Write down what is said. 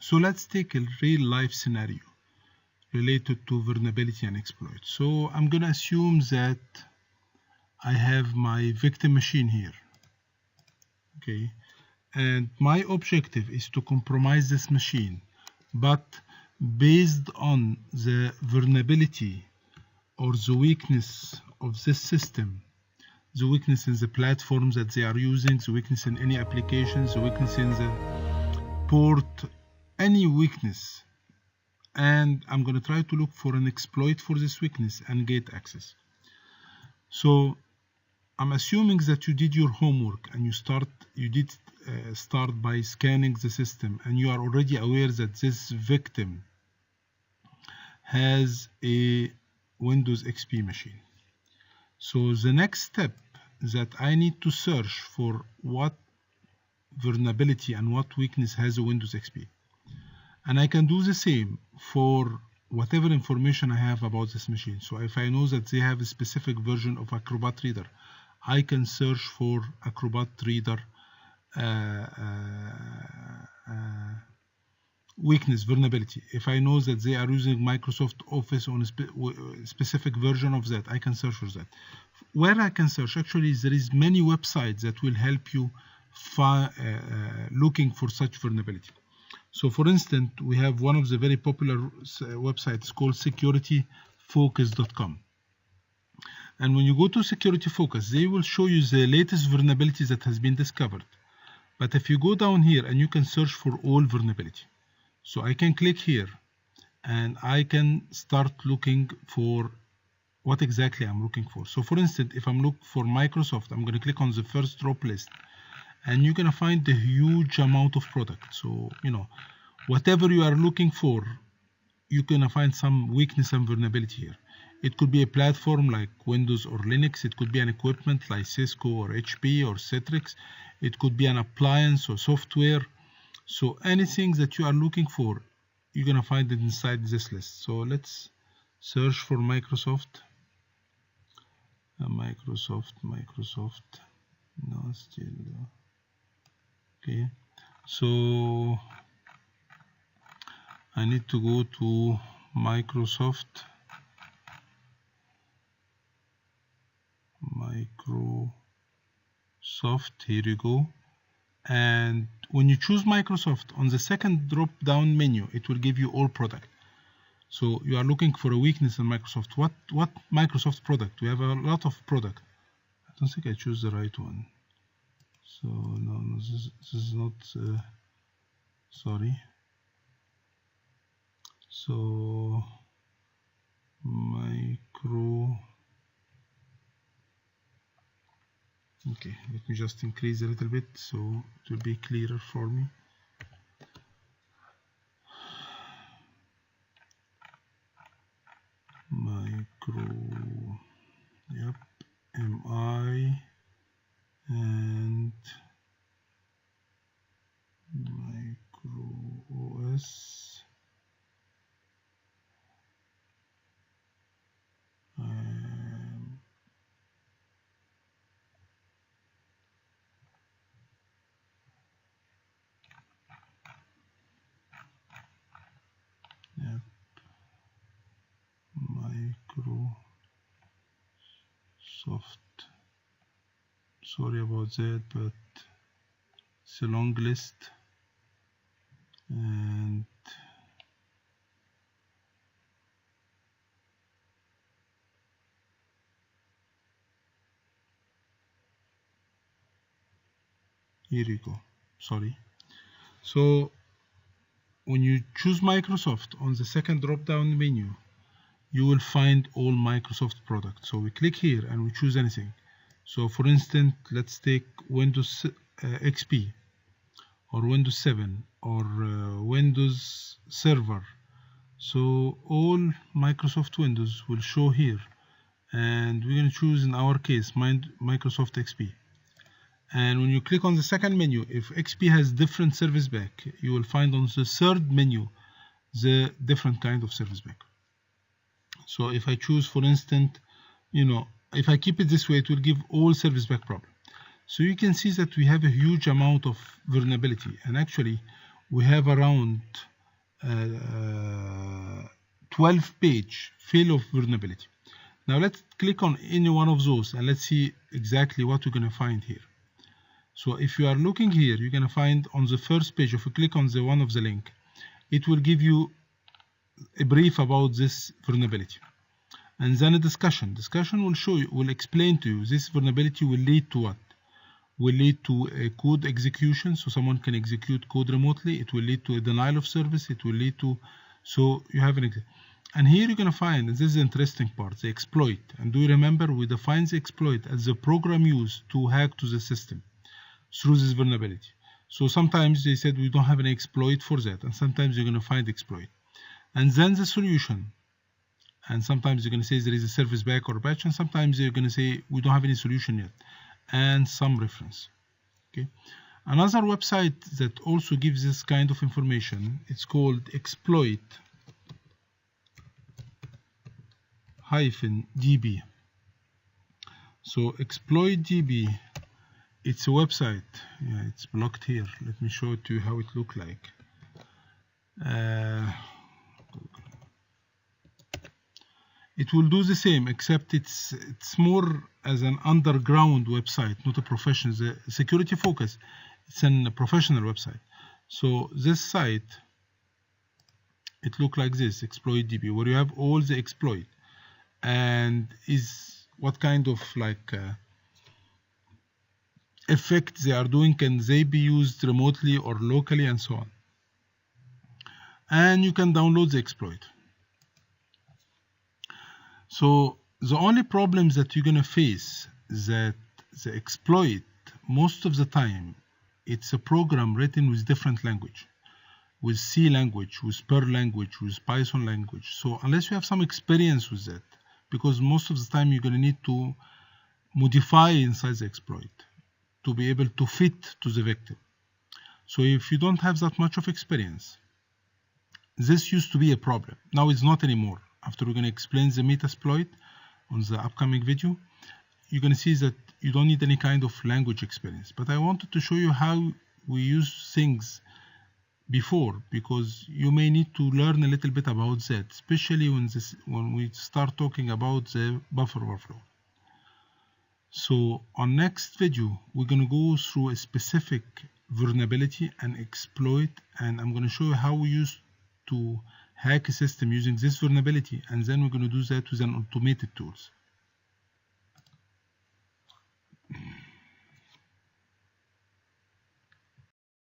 So let's take a real life scenario related to vulnerability and exploit. So I'm going to assume that I have my victim machine here. Okay, and my objective is to compromise this machine, but based on the vulnerability or the weakness of this system, the weakness in the platforms that they are using, the weakness in any applications, the weakness in the port, any weakness, and I'm going to try to look for an exploit for this weakness and get access. So I'm assuming that you did your homework and you did start by scanning the system, and you are already aware that this victim has a Windows XP machine. So the next step that I need to search for what vulnerability and what weakness has a Windows XP. And I can do the same for whatever information I have about this machine. So if I know that they have a specific version of Acrobat Reader, I can search for Acrobat Reader weakness, vulnerability. If I know that they are using Microsoft Office on a specific version of that, I can search for that. Where I can search, actually, there is many websites that will help you looking for such vulnerability. So for instance, we have one of the very popular websites called securityfocus.com. And when you go to Security Focus, they will show you the latest vulnerabilities that has been discovered. But if you go down here, and you can search for all vulnerability. So I can click here and I can start looking for what exactly I'm looking for. So for instance, if I'm looking for Microsoft, I'm going to click on the first drop list, and you're going to find a huge amount of products. So, whatever you are looking for, you're going to find some weakness and vulnerability here. It could be a platform like Windows or Linux. It could be an equipment like Cisco or HP or Citrix. It could be an appliance or software. So anything that you are looking for, you're going to find it inside this list. So let's search for Microsoft. Microsoft. No, still. Okay. So I need to go to Microsoft. Here you go. And when you choose Microsoft, on the second drop down menu, it will give you all product. So you are looking for a weakness in Microsoft. What Microsoft product? We have a lot of product. I don't think I choose the right one. So no, this is not. Sorry. So Okay, let me just increase a little bit so it will be clearer for me. Yep, MI and Micro OS. Yep, Microsoft. Sorry about that, but it's a long list, and here you go. Sorry. So when you choose Microsoft on the second drop down menu, you will find all Microsoft products. So we click here and we choose anything. So for instance, let's take Windows XP or Windows 7 or Windows Server. So all Microsoft Windows will show here, and we're going to choose, in our case, Microsoft XP. And when you click on the second menu, if XP has different service pack, you will find on the third menu the different kind of service pack. So if I choose, for instance, if I keep it this way, it will give all service pack problem. So you can see that we have a huge amount of vulnerability. And actually, we have around 12 page full of vulnerability. Now let's click on any one of those and let's see exactly what we're going to find here. So if you are looking here, you're going to find on the first page, if you click on the one of the link, it will give you a brief about this vulnerability. And then a discussion. Discussion will show you, will explain to you this vulnerability will lead to what? Will lead to a code execution, so someone can execute code remotely. It will lead to a denial of service. It will lead to, so you have an, and here you're going to find, and this is the interesting part, the exploit. And do you remember we defined the exploit as the program used to hack to the system through this vulnerability. So sometimes they said we don't have an exploit for that, and sometimes you're going to find exploit. And then the solution. And sometimes you're going to say there is a service back or a patch, and sometimes you're going to say we don't have any solution yet, and some reference. Okay. Another website that also gives this kind of information, it's called exploit-db. So exploit-db, it's a website. Yeah, it's blocked here. Let me show it to you how it looks like. It will do the same, except it's more as an underground website, not a professional. The security focus, it's a professional website. So this site, it looks like this, exploit-db, where you have all the exploit, and is what kind of like effect they are doing, can they be used remotely or locally, and so on. And you can download the exploit. So the only problems that you're going to face that the exploit, most of the time, it's a program written with different language, with C language, with Perl language, with Python language. So unless you have some experience with that, because most of the time you're going to need to modify inside the exploit to be able to fit to the victim. So if you don't have that much of experience, this used to be a problem. Now it's not anymore. After we're going to explain the Metasploit on the upcoming video, you're going to see that you don't need any kind of language experience. But I wanted to show you how we use things before, because you may need to learn a little bit about that, especially when we start talking about the buffer overflow. So on next video, we're going to go through a specific vulnerability and exploit, and I'm going to show you how we use to hack a system using this vulnerability, and then we're going to do that with an automated tools.